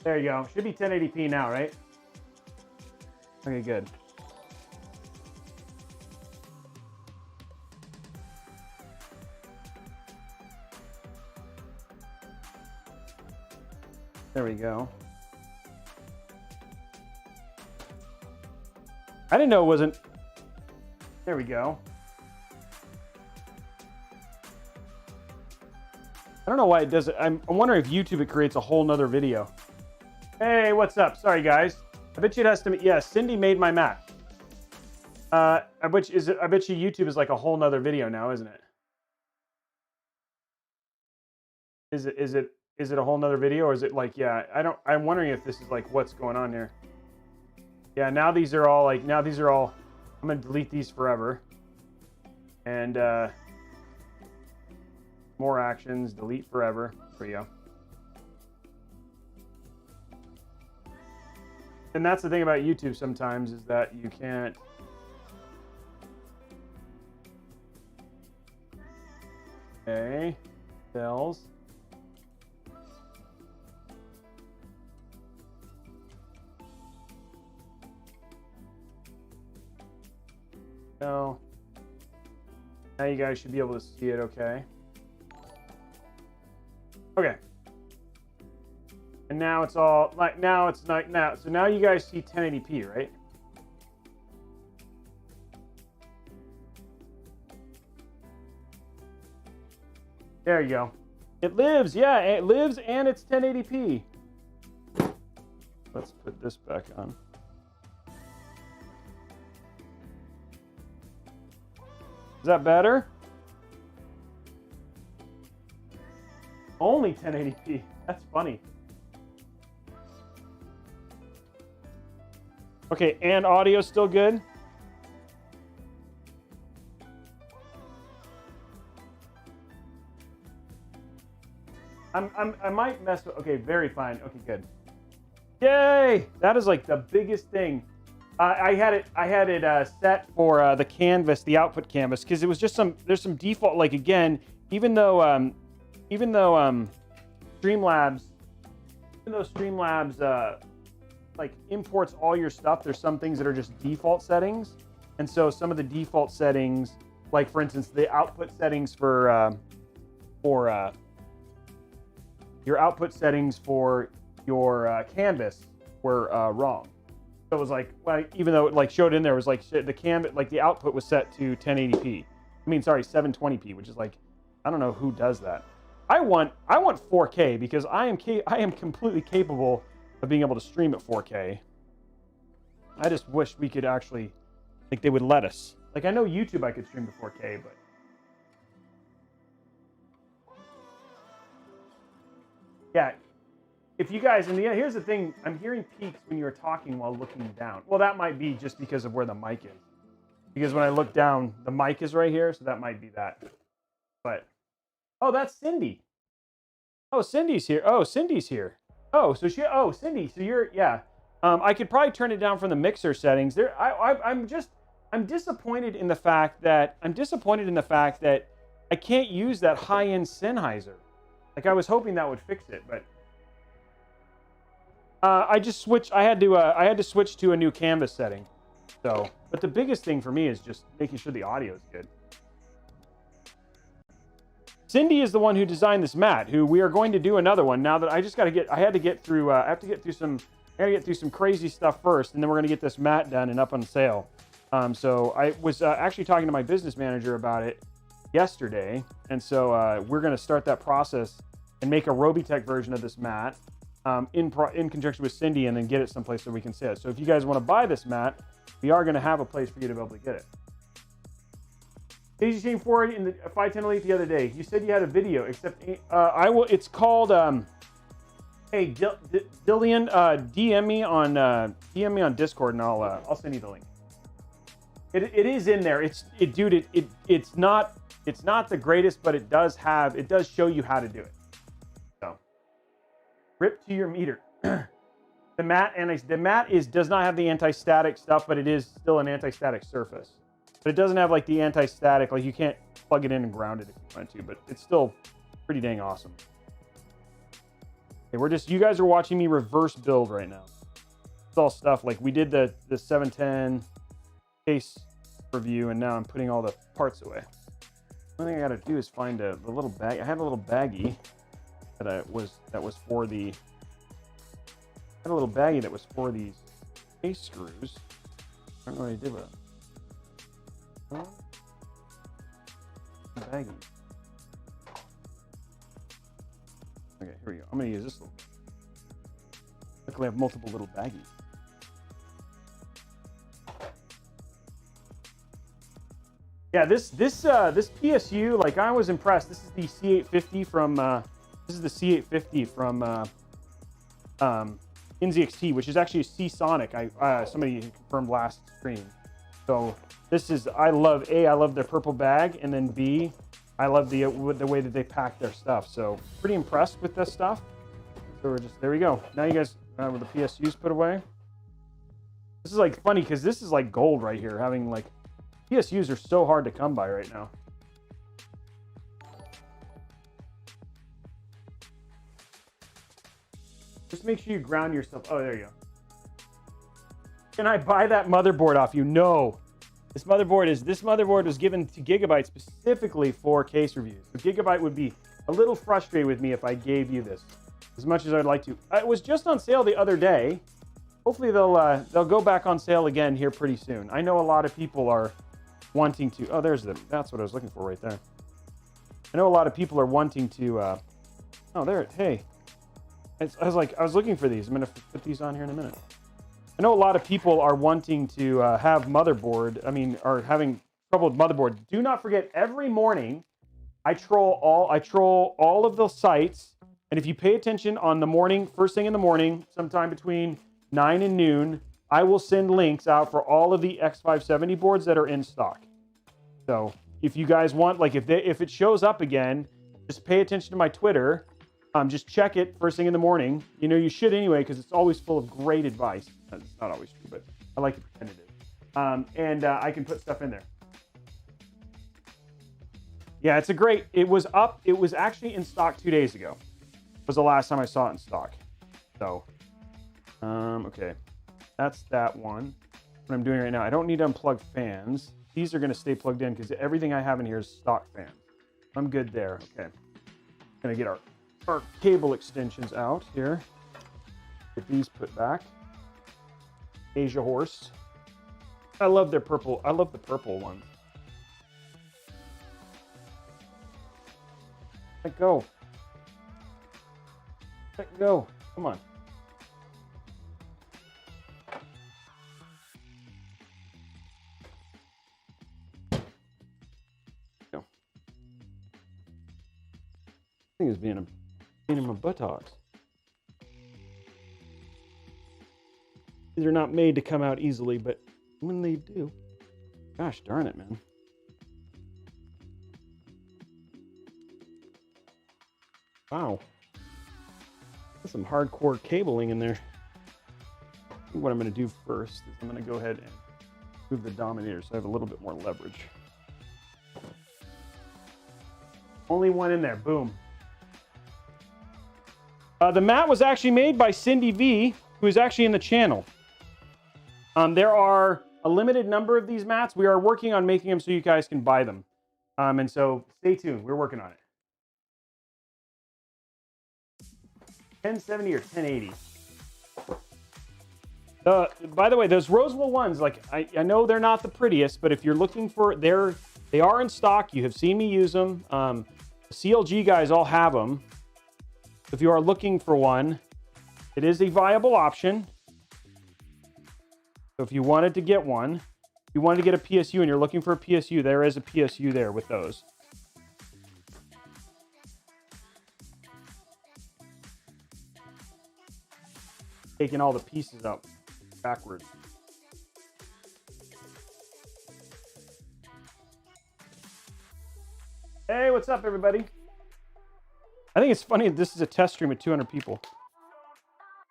There you go. Should be 1080p now, right? Okay, good. There we go. I didn't know it wasn't. There we go. I don't know why it does it. I'm wondering if YouTube it creates a whole nother video. Hey, what's up? Sorry, guys. I bet you it has to. Yeah, Cindy made my mat. I bet you YouTube is like a whole nother video now, isn't it? Is it a whole nother video, or is it like, yeah? I'm wondering if this is like what's going on here. Yeah, now these are all like, I'm gonna delete these forever. And more actions, delete forever. There you go. And that's the thing about YouTube sometimes, is that you can't. Okay, cells. So now you guys should be able to see it okay. Okay. And now it's all like, now it's like now. So now you guys see 1080p, right? There you go. It lives, yeah, it lives, and it's 1080p. Let's put this back on. Is that better? Only 1080p. That's funny. Okay, and audio still good? I might mess with. Okay, very fine. Okay, good. Yay! That is like the biggest thing. I had it set for the canvas, the output canvas, because it was just there's some default, like, again, even though Streamlabs like imports all your stuff, there's some things that are just default settings. And so some of the default settings, like for instance, the output settings for your output settings for your canvas were wrong. So it was like, well, even though it like showed in there, it was like the canvas, like the output was set to 1080p. I mean, sorry, 720p, which is like, I don't know who does that. I want 4K because I am completely capable of being able to stream at 4K. I just wish we could actually, like, they would let us. Like, I know YouTube I could stream to 4K, but yeah. If you guys, and here's the thing, I'm hearing peaks when you're talking while looking down. Well, that might be just because of where the mic is. Because when I look down, the mic is right here, so that might be that. But, oh, that's Cindy. Oh, Cindy's here. Oh, Cindy's here. Oh, so Cindy, so you're, yeah. I could probably turn it down from the mixer settings. There, I'm disappointed in the fact that, I can't use that high-end Sennheiser. Like, I was hoping that would fix it, but I just switched. I had to switch to a new canvas setting. So, but the biggest thing for me is just making sure the audio is good. Cindy is the one who designed this mat. Who we are going to do another one now that I just got to get. I have to get through some crazy stuff first, and then we're going to get this mat done and up on sale. So I was actually talking to my business manager about it yesterday, and so we're going to start that process and make a Robeytech version of this mat. In conjunction with Cindy, and then get it someplace so we can see it. So if you guys want to buy this mat, we are going to have a place for you to be able to get it. Daisy chain 4 in the 510 Elite the other day. You said you had a video, except it's called. Hey, Dillian, DM me on Discord, and I'll send you the link. It is in there. It's not the greatest, but it does show you how to do it. Rip to your meter. The mat does not have the anti-static stuff, but it is still an anti-static surface. But it doesn't have like the anti-static, like you can't plug it in and ground it if you want to, but it's still pretty dang awesome. Okay, we're just, you guys are watching me reverse build right now. It's all stuff like we did the 710 case review, and now I'm putting all the parts away. The only thing I got to do is find the little bag. I had a little baggie that was for the. I had a little baggie that was for these case screws. I don't know what I did with it. Oh, baggie. Okay, here we go. I'm gonna use this little. Luckily, I have multiple little baggies. Yeah, this PSU, like, I was impressed. This is the C850 from NZXT, which is actually a C-Sonic. Somebody confirmed last stream. So this is, I love their purple bag, and then B, I love the way that they pack their stuff. So pretty impressed with this stuff. So we're just, there we go. Now you guys, with the PSUs put away. This is like funny because this is like gold right here, having like, PSUs are so hard to come by right now. Just make sure you ground yourself. Oh, there you go. Can I buy that motherboard off you? No. This motherboard was given to Gigabyte specifically for case reviews. So Gigabyte would be a little frustrated with me if I gave you this, as much as I'd like to. It was just on sale the other day. Hopefully they'll go back on sale again here pretty soon. I know a lot of people are wanting to, oh, that's what I was looking for right there. I know a lot of people are wanting to, oh, there, hey. I was looking for these. I'm gonna put these on here in a minute. I know a lot of people are wanting to have are having trouble with motherboard. Do not forget, every morning, I troll all of the sites, and if you pay attention on the morning, first thing in the morning, sometime between 9 and noon, I will send links out for all of the X570 boards that are in stock. So if you guys want, like, if it shows up again, just pay attention to my Twitter. Just check it first thing in the morning. You know, you should anyway, because it's always full of great advice. It's not always true, but I like to pretend it is. I can put stuff in there. Yeah, it was up. It was actually in stock 2 days ago. Was the last time I saw it in stock. So, okay. That's that one. What I'm doing right now, I don't need to unplug fans. These are going to stay plugged in because everything I have in here is stock fans. I'm good there. Okay. Going to get our cable extensions out here. Get these put back. Asia Horse. I love their purple. I love the purple one. Let go. Let go. Come on. Go. Thing is being in my buttocks. These are not made to come out easily, but when they do, gosh darn it, man. Wow. That's some hardcore cabling in there. What I'm going to do first is I'm going to go ahead and move the Dominator so I have a little bit more leverage. Only one in there. Boom. The mat was actually made by Cindy V, who is actually in the channel. There are a limited number of these mats. We are working on making them so you guys can buy them. And so stay tuned. We're working on it. 1070 or 1080. By the way, those Rosewell ones, like I know they're not the prettiest, but if you're looking for, they are in stock. You have seen me use them. The CLG guys all have them. If you are looking for one, it is a viable option. So if you wanted to get one, if you wanted to get a PSU and you're looking for a PSU, there is a PSU there with those. Taking all the pieces out backwards. Hey, what's up, everybody? I think it's funny that this is a test stream with 200 people,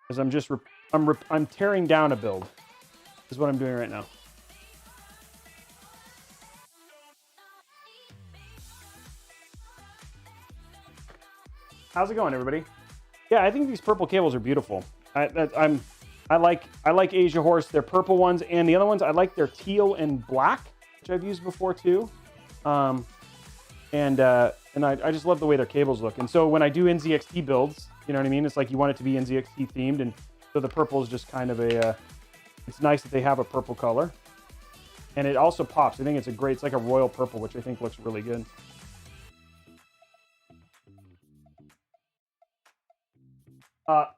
because I'm tearing down a build. Is what I'm doing right now. How's it going, everybody? Yeah, I think these purple cables are beautiful. I like Asia Horse, their purple ones, and the other ones I like their teal and black, which I've used before too. And I just love the way their cables look. And so when I do NZXT builds, you know what I mean? It's like you want it to be NZXT themed, and so the purple is just kind of a. It's nice that they have a purple color, and it also pops. I think it's it's like a royal purple, which I think looks really good.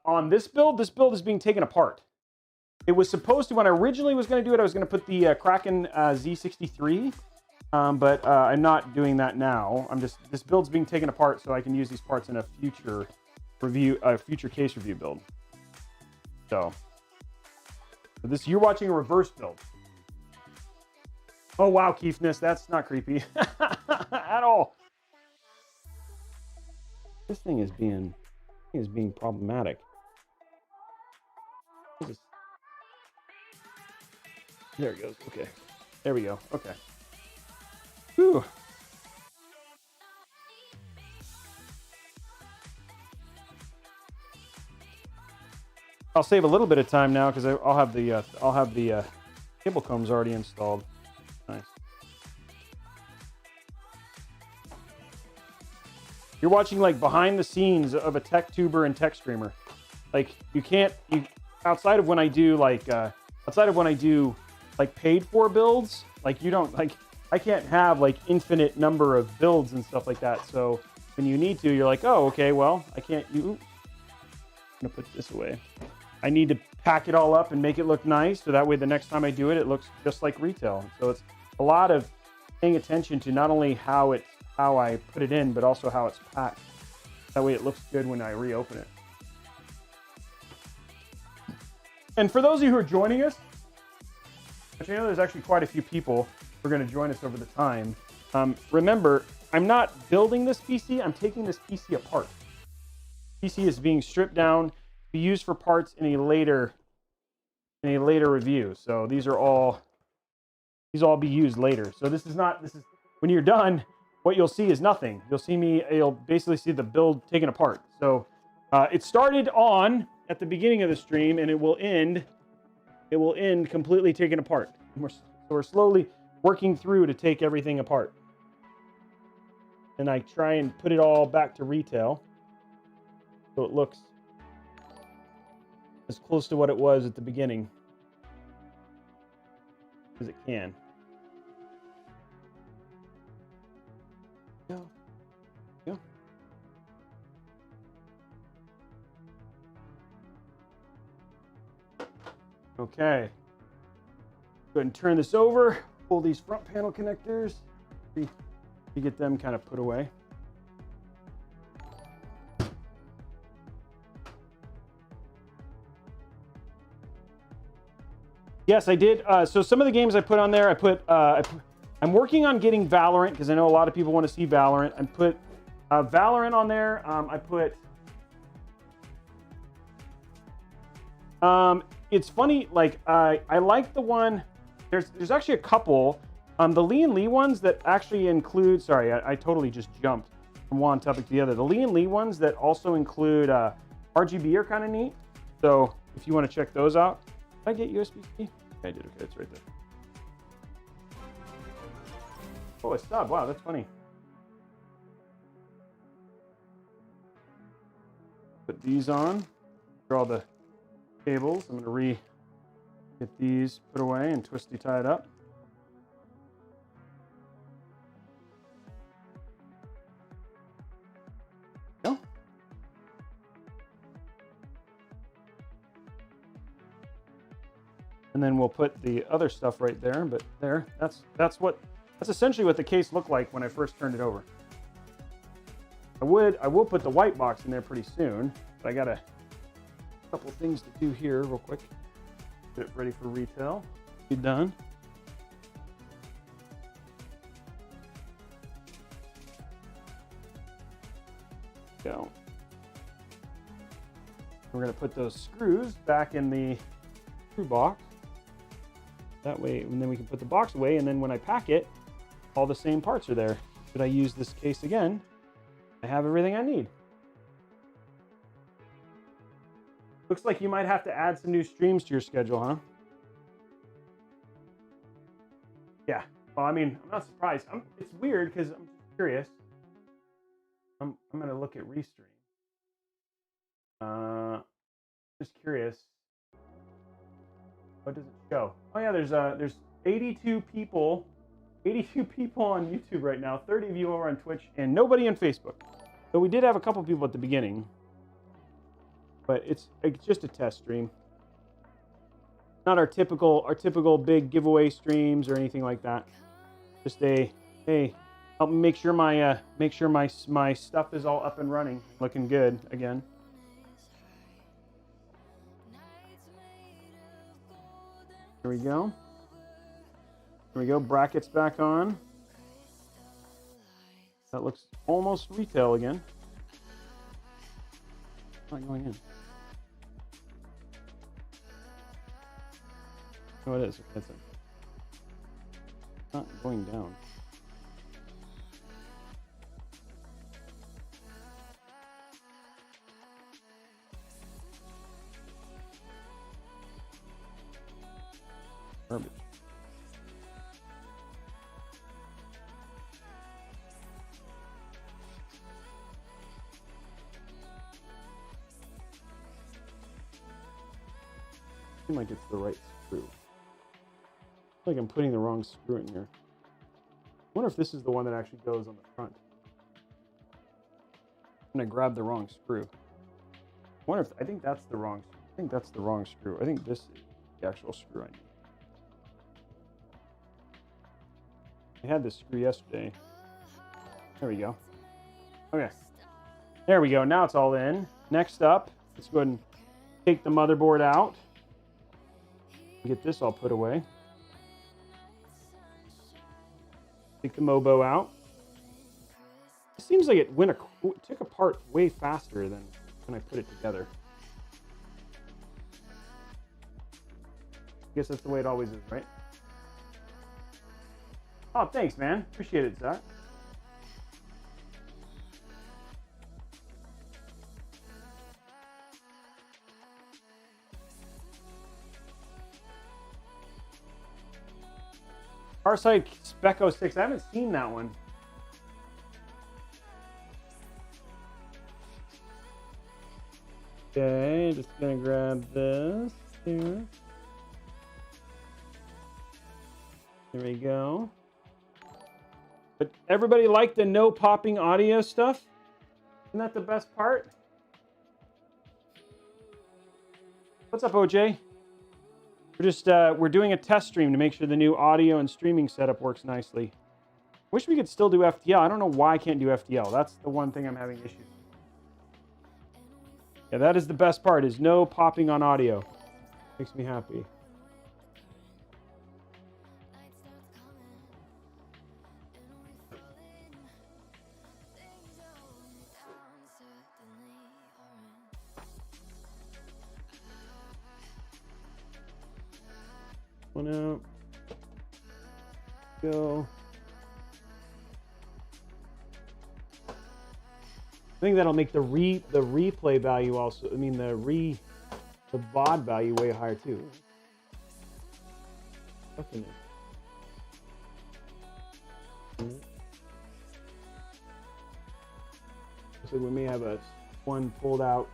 On this build is being taken apart. It was supposed to, when I originally was going to do it, I was going to put the Kraken Z63, but I'm not doing that now. This build's being taken apart so I can use these parts in a future case review build. So you're watching a reverse build. Oh wow, Keefness, that's not creepy at all. This thing is being problematic. There it goes. Okay. There we go. Okay. Whew. I'll save a little bit of time now because I'll have the cable combs already installed. Nice. You're watching like behind the scenes of a TechTuber and tech streamer. Like outside of when I do paid for builds, like I can't have like infinite number of builds and stuff like that. So when you need to, you're like, oh, okay, well, I can't. I'm gonna put this away. I need to pack it all up and make it look nice, so that way the next time I do it, it looks just like retail. So it's a lot of paying attention to not only how I put it in, but also how it's packed. That way it looks good when I reopen it. And for those of you who are joining us, which I know there's actually quite a few people who are going to join us over the time, remember, I'm not building this PC, I'm taking this PC apart. PC is being stripped down to be used for parts in a later review. So these all be used later. So this is when you're done, what you'll see is nothing. You'll basically see the build taken apart. So it started on at the beginning of the stream, and it will end completely taken apart. We're slowly working through to take everything apart. And I try and put it all back to retail, so it looks as close to what it was at the beginning as it can. Go. Okay. Go ahead and turn this over. Pull these front panel connectors. You get them kind of put away. Yes, I did. So some of the games I put on there, I'm working on getting Valorant because I know a lot of people want to see Valorant. I put Valorant on there. It's funny, like I like the one. There's actually a couple. The Lee and Lee ones that actually include. Sorry, I totally just jumped from one topic to the other. The Lee and Lee ones that also include RGB are kind of neat. So if you want to check those out, did I get USB-C? I did. Okay, it's right there. Oh, a stub. Wow, that's funny. Put these on. For all the cables, I'm going to get these put away and twisty tie it up. Go. And then we'll put the other stuff right there. But there, that's essentially what the case looked like when I first turned it over. I will put the white box in there pretty soon, but I got a couple things to do here real quick. Get it ready for retail. Be done. Go. We're going to put those screws back in the screw box. That way, and then we can put the box away, and then when I pack it, all the same parts are there. Should I use this case again? I have everything I need. Looks like you might have to add some new streams to your schedule, huh? Yeah. Well, I mean, I'm not surprised. It's weird because I'm just curious. I'm gonna look at restream. Just curious. What does it show? Oh yeah, there's 82 people. 82 people on YouTube right now. 30 of you over on Twitch, and nobody on Facebook. So we did have a couple people at the beginning, but it's just a test stream. Not our typical big giveaway streams or anything like that. Just a hey, help me make sure my stuff is all up and running, looking good again. Here we go. Here we go. Brackets back on. That looks almost retail again. Not going in. Oh, it is. It's not going down. Garbage. Seems like it's the right screw. I feel like I'm putting the wrong screw in here. I wonder if this is the one that actually goes on the front. I'm gonna grab the wrong screw. I think that's the wrong. I think that's the wrong screw. I think this is the actual screw I need. I had this screw yesterday. There we go. Okay. There we go. Now it's all in. Next up, let's go ahead and take the motherboard out. Get this all put away. Take the Mobo out. It seems like it took apart way faster than when I put it together. I guess that's the way it always is, right? Oh, thanks, man. Appreciate it, Zach. Farsight Specco 6. I haven't seen that one. Okay, just gonna grab this here. There we go. But everybody like the no popping audio stuff? Isn't that the best part? What's up, OJ? We're doing a test stream to make sure the new audio and streaming setup works nicely. Wish we could still do FTL. I don't know why I can't do FTL. That's the one thing I'm having issues with. Yeah, that is the best part, is no popping on audio. Makes me happy. One out. Go. I think that'll make the replay value also. I mean the VOD value way higher too. Looks like we may have one pulled out.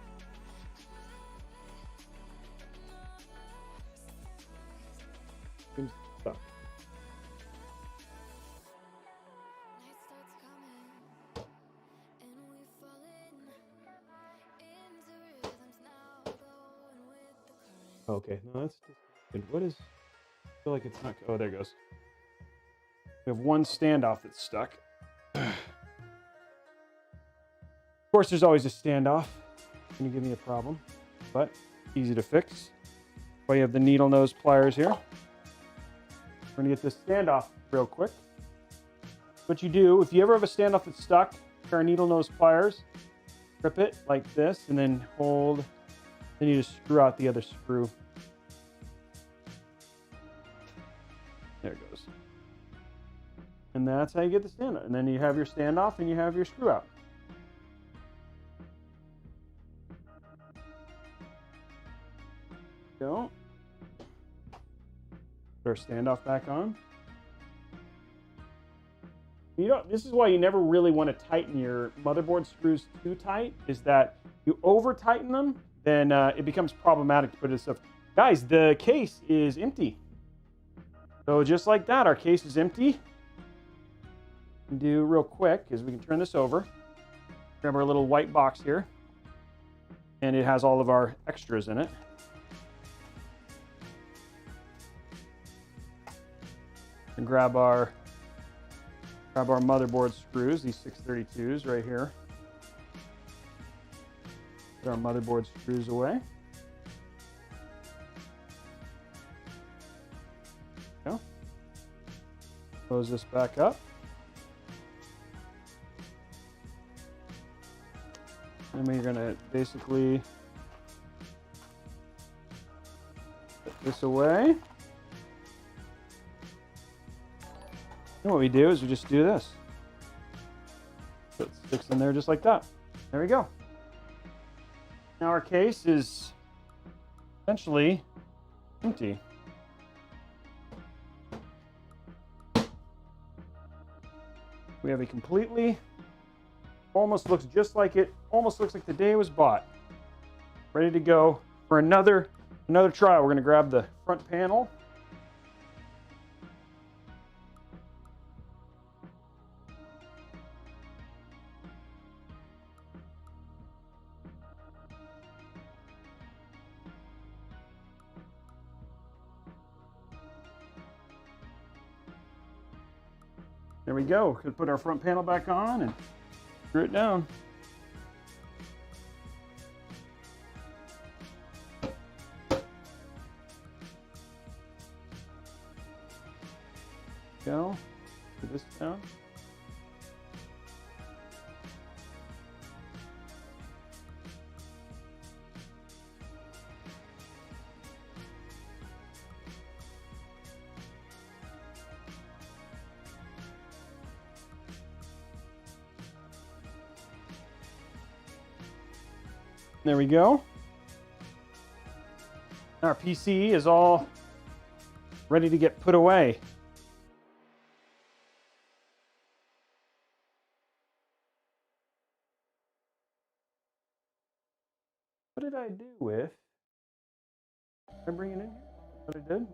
Seems stuck. Okay, no, that's good. What is? I feel like it's not. Oh, there it goes. We have one standoff that's stuck. Of course, there's always a standoff. Can you give me a problem? But easy to fix. Well, you have the needle nose pliers here. We're gonna get this standoff real quick. What you do, if you ever have a standoff that's stuck, pair of needle nose pliers, grip it like this, and then hold. Then you just screw out the other screw. There it goes. And that's how you get the standoff. And then you have your standoff and you have your screw out. Go. Put our standoff back on. You know, this is why you never really want to tighten your motherboard screws too tight, is that you over tighten them, then it becomes problematic to put this stuff. Guys, the case is empty. So just like that, our case is empty. Do real quick is we can turn this over, grab our little white box here, and it has all of our extras in it. And grab our motherboard screws, these 632s right here. Put our motherboard screws away. Go. Close this back up. And we're gonna basically put this away. And what we do is we just do this. So it sticks in there just like that. There we go. Now our case is essentially empty. We have a completely, almost looks just like it, almost looks like the day it was bought. Ready to go for another try. We're gonna grab the front panel. There we go. We could put our front panel back on and screw it down. Go. Put this down. There we go. Our PC is all ready to get put away. What did I do with? Did I bring it in here? What I did?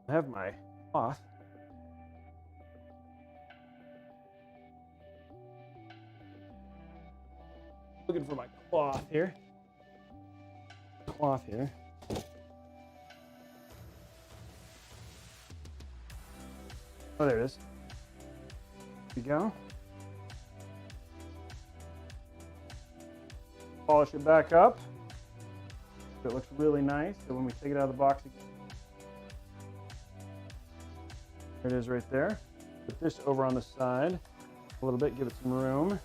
I have my cloth. Looking for my cloth here. Oh, there it is. There we go. Polish it back up. So it looks really nice. So when we take it out of the box again, there it is right there. Put this over on the side a little bit, give it some room.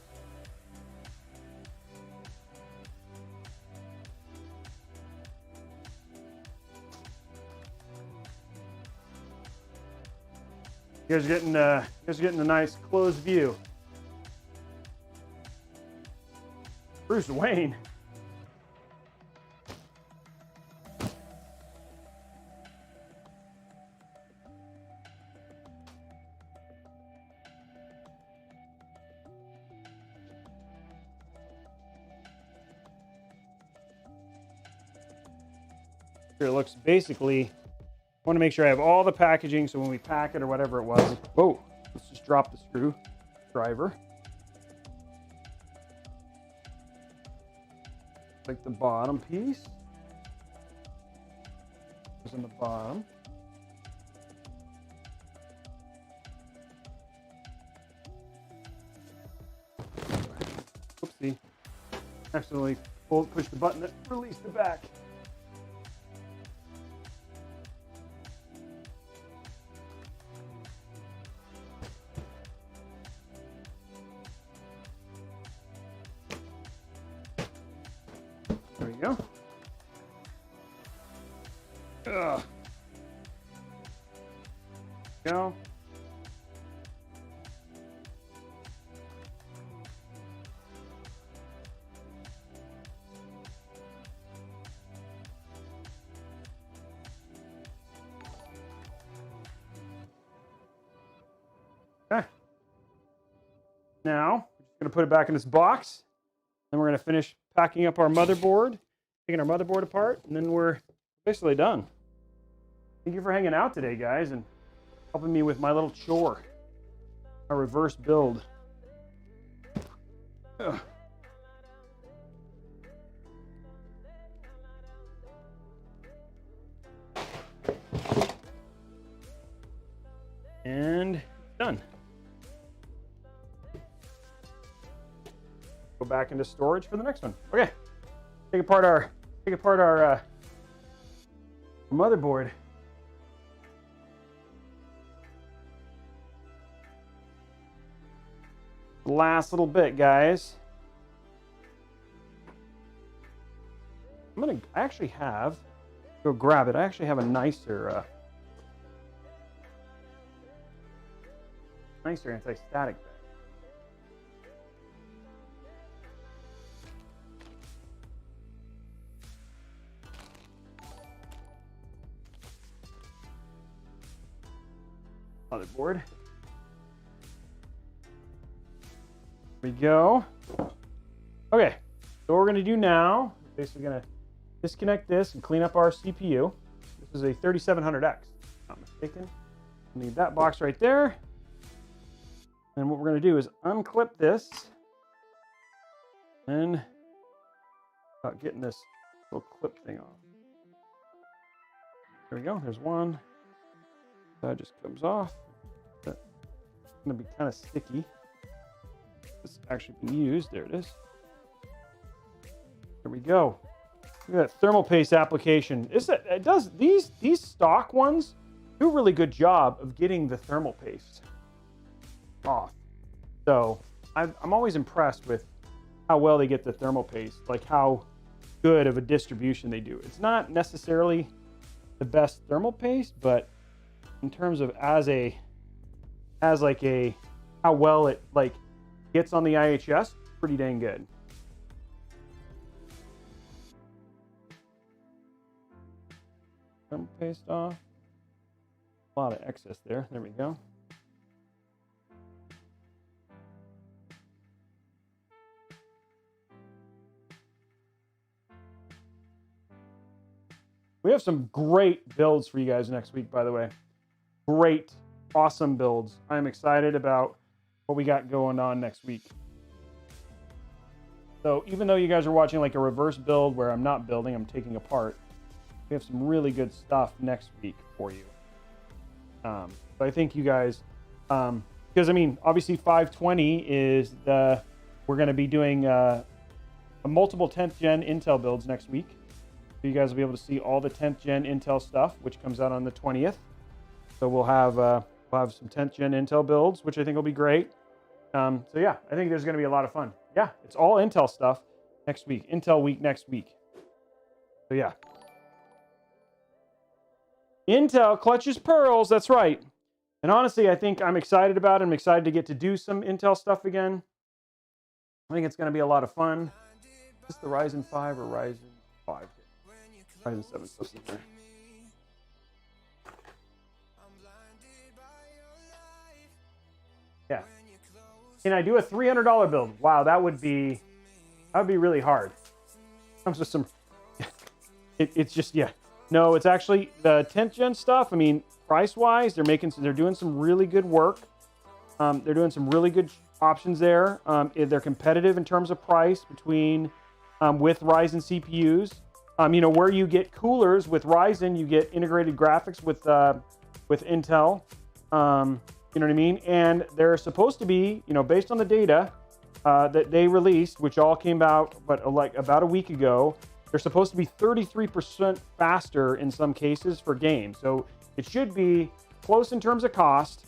You guys are getting a nice close view. Bruce Wayne. Here it looks basically. I want to make sure I have all the packaging so when we pack it or whatever it was. Whoa, let's just drop the screwdriver. Like the bottom piece. Goes in the bottom. Oopsie. Accidentally push the button that released the back. There we go. Ugh. Go. Now, we're just going to put it back in this box. Then we're going to finish packing up our motherboard, taking our motherboard apart, and then we're basically done. Thank you for hanging out today, guys, and helping me with my little chore, a reverse build. Ugh. And done. Go back into storage for the next one. Okay, take apart our motherboard. Last little bit, guys. I actually have, go grab it. I actually have a nicer anti-static bag. Motherboard. There we go. Okay, so what we're going to do now, basically going to disconnect this and clean up our CPU. This is a 3700X, not mistaken. Leave that box right there. And what we're going to do is unclip this and getting this little clip thing off. There we go. There's one. That just comes off. That's going to be kind of sticky. This actually being used. There it is. There we go. Look at that thermal paste application. It does these stock ones do a really good job of getting the thermal paste off. So I'm always impressed with how well they get the thermal paste, like how good of a distribution they do. It's not necessarily the best thermal paste, but in terms of how well it like gets on the IHS, pretty dang good. Thermal paste off. A lot of excess there. There we go. We have some great builds for you guys next week, by the way. Great, awesome builds. I'm excited about what we got going on next week. So even though you guys are watching like a reverse build where I'm not building, I'm taking apart, we have some really good stuff next week for you. So I think you guys, because I mean, obviously 520 is we're going to be doing a multiple 10th gen Intel builds next week. So you guys will be able to see all the 10th gen Intel stuff, which comes out on the 20th. So we'll have some 10th gen Intel builds, which I think will be great. So yeah, I think there's going to be a lot of fun. Yeah, it's all Intel stuff next week. Intel week next week. So yeah. Intel clutches pearls, that's right. And honestly, I think I'm excited about it. I'm excited to get to do some Intel stuff again. I think it's going to be a lot of fun. Is this the Ryzen 5 or Ryzen 5? Ryzen 7 supposed to be there. Yeah. Can I do a $300 build? Wow, that would be really hard. Comes with some. It's just, yeah. No, it's actually the 10th gen stuff. I mean, price wise, they're doing some really good work. They're doing some really good options there. They're competitive in terms of price between with Ryzen CPUs. You know, where you get coolers with Ryzen, you get integrated graphics with Intel. You know what I mean? And they're supposed to be, you know, based on the data that they released, which all came out, but like about a week ago, they're supposed to be 33% faster in some cases for games. So it should be close in terms of cost.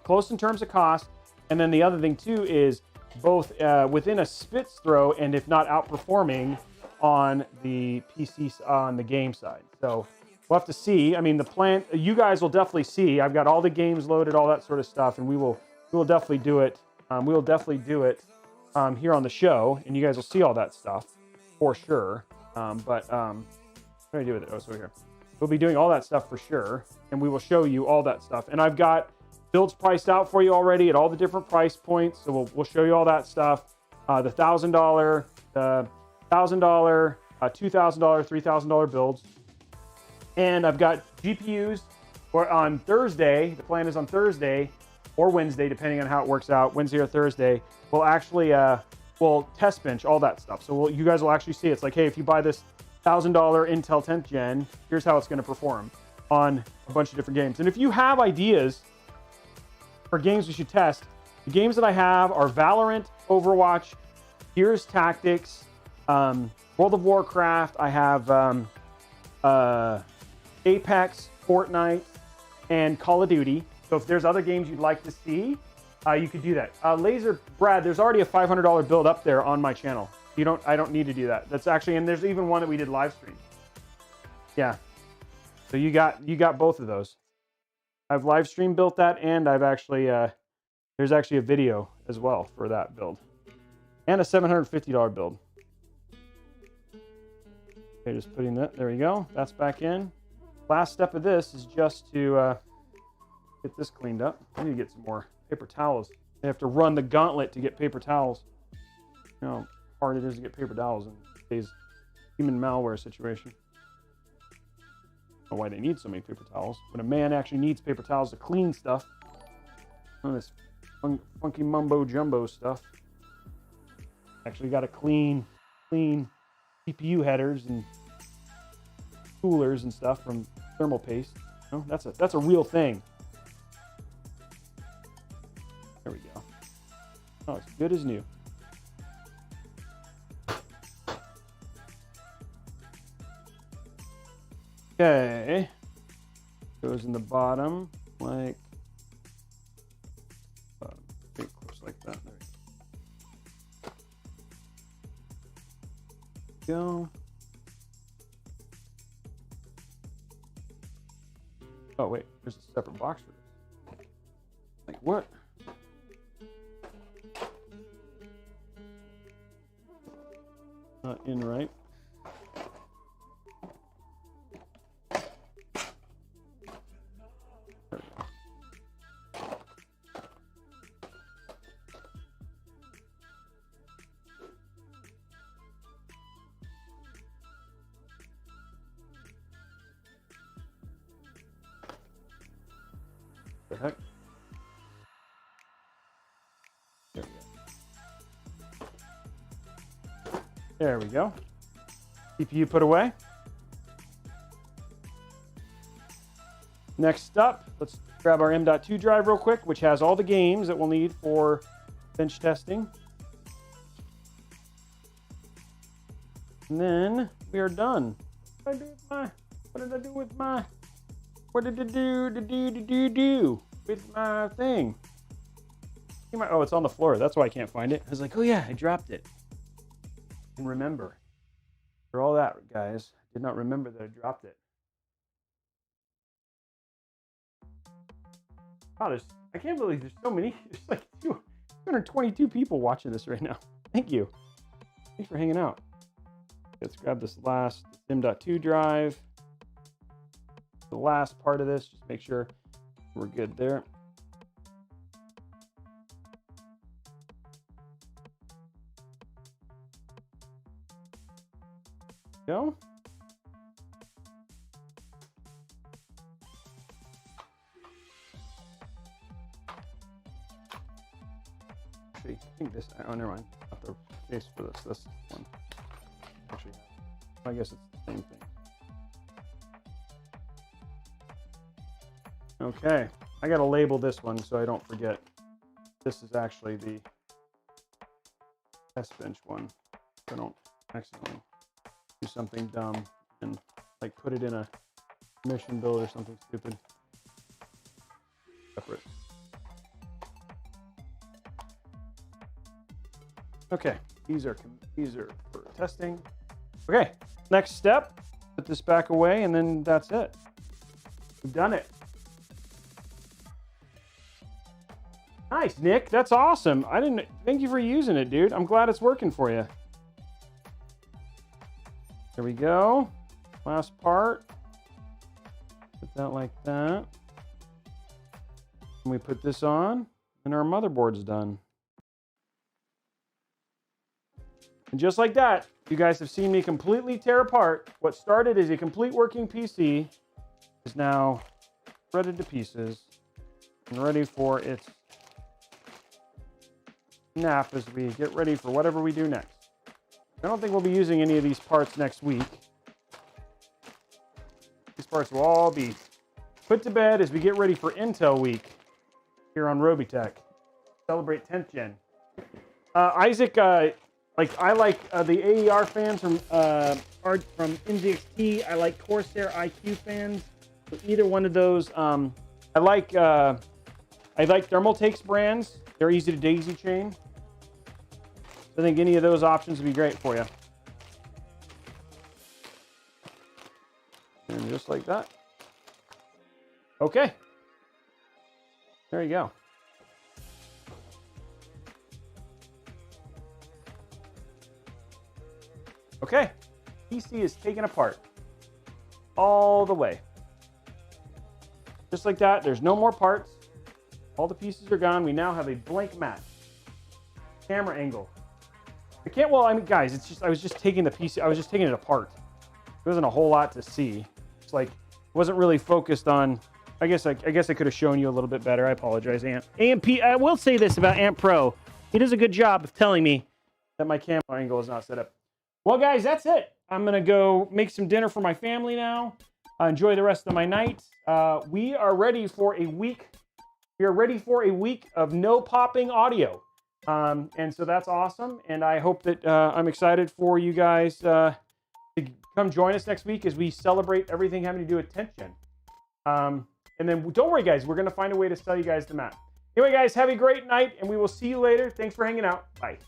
And then the other thing too is both within a spit's throw, and if not outperforming on the PC on the game side. So we'll have to see. I mean, the plan, you guys will definitely see. I've got all the games loaded, all that sort of stuff, and we will definitely do it. We will definitely do it here on the show, and you guys will see all that stuff for sure. What do I do with it? Oh, it's over here. We'll be doing all that stuff for sure, and we will show you all that stuff. And I've got builds priced out for you already at all the different price points. So we'll show you all that stuff. The $1,000, $2,000, $3,000 builds. And I've got GPUs on Thursday. The plan is on Thursday or Wednesday, depending on how it works out, Wednesday or Thursday. We'll actually we'll test bench all that stuff. So you guys will actually see it's like, hey, if you buy this $1,000 Intel 10th Gen, here's how it's going to perform on a bunch of different games. And if you have ideas for games we should test, the games that I have are Valorant, Overwatch, Gears Tactics, World of Warcraft. I have Apex, Fortnite, and Call of Duty. So if there's other games you'd like to see, you could do that. Laser Brad, there's already a $500 build up there on my channel. I don't need to do that. That's actually, and there's even one that we did live stream. Yeah. So you got both of those. I've live stream built that, and I've actually there's actually a video as well for that build, and a $750 build. Okay, just putting that. There we go. That's back in. Last step of this is just to get this cleaned up. I need to get some more paper towels. They have to run the gauntlet to get paper towels. You know how hard it is to get paper towels in today's human malware situation. I don't know why they need so many paper towels. When a man actually needs paper towels to clean stuff. None of this funky mumbo jumbo stuff. Actually got to clean CPU headers and coolers and stuff from thermal paste. You know, that's a real thing. There we go. Oh, it's good as new. Okay. Goes in the bottom like pretty close like that. There we go. Oh wait, there's a separate box for this. Like what? Not in right. There we go. The heck? There we go. There we go. CPU put away. Next up, let's grab our M.2 drive real quick, which has all the games that we'll need for bench testing. And then we are done. What did I do with my with my thing? Oh, it's on the floor. That's why I can't find it. I was like, oh yeah, I dropped it. And remember, for all that, guys, I did not remember that I dropped it. Wow, I can't believe there's so many. There's like 222 people watching this right now. Thank you. Thanks for hanging out. Let's grab this last M.2 drive. The last part of this, just make sure we're good there. Go. Actually, I think this. Oh, never mind. Not the case for this. This one. Actually, I guess it's the same thing. Okay, I gotta label this one so I don't forget. This is actually the test bench one. So I don't accidentally do something dumb and like put it in a mission build or something stupid. Separate. Okay, these are for testing. Okay, next step, put this back away and then that's it. We've done it. Nice, Nick. That's awesome. Thank you for using it, dude. I'm glad it's working for you. There we go. Last part. Put that like that. And we put this on, and our motherboard's done. And just like that, you guys have seen me completely tear apart. What started as a complete working PC is now shredded to pieces and ready for its nap as we get ready for whatever we do next. I don't think we'll be using any of these parts next week. These parts will all be put to bed as we get ready for Intel Week here on Robeytech. Celebrate 10th gen. Isaac, I like the AER fans from NZXT. I like Corsair IQ fans. So either one of those. I like Thermaltake's brands. They're easy to daisy chain. I think any of those options would be great for you. And just like that. Okay. There you go. Okay. PC is taken apart all the way. Just like that. There's no more parts. All the pieces are gone. We now have a blank mat. Camera angle. Guys, it's just, I was just taking the PC, I was just taking it apart. There wasn't a whole lot to see. It's like, wasn't really focused on, I guess I could have shown you a little bit better. I apologize, Ant. I will say this about Ant Pro. He does a good job of telling me that my camera angle is not set up. Well, guys, that's it. I'm going to go make some dinner for my family now. Enjoy the rest of my night. We are ready for a week. We are ready for a week of no popping audio. And so that's awesome. And I hope that I'm excited for you guys to come join us next week as we celebrate everything having to do with 10th gen. And then don't worry, guys, we're going to find a way to sell you guys the map. Anyway, guys, have a great night, and we will see you later. Thanks for hanging out. Bye.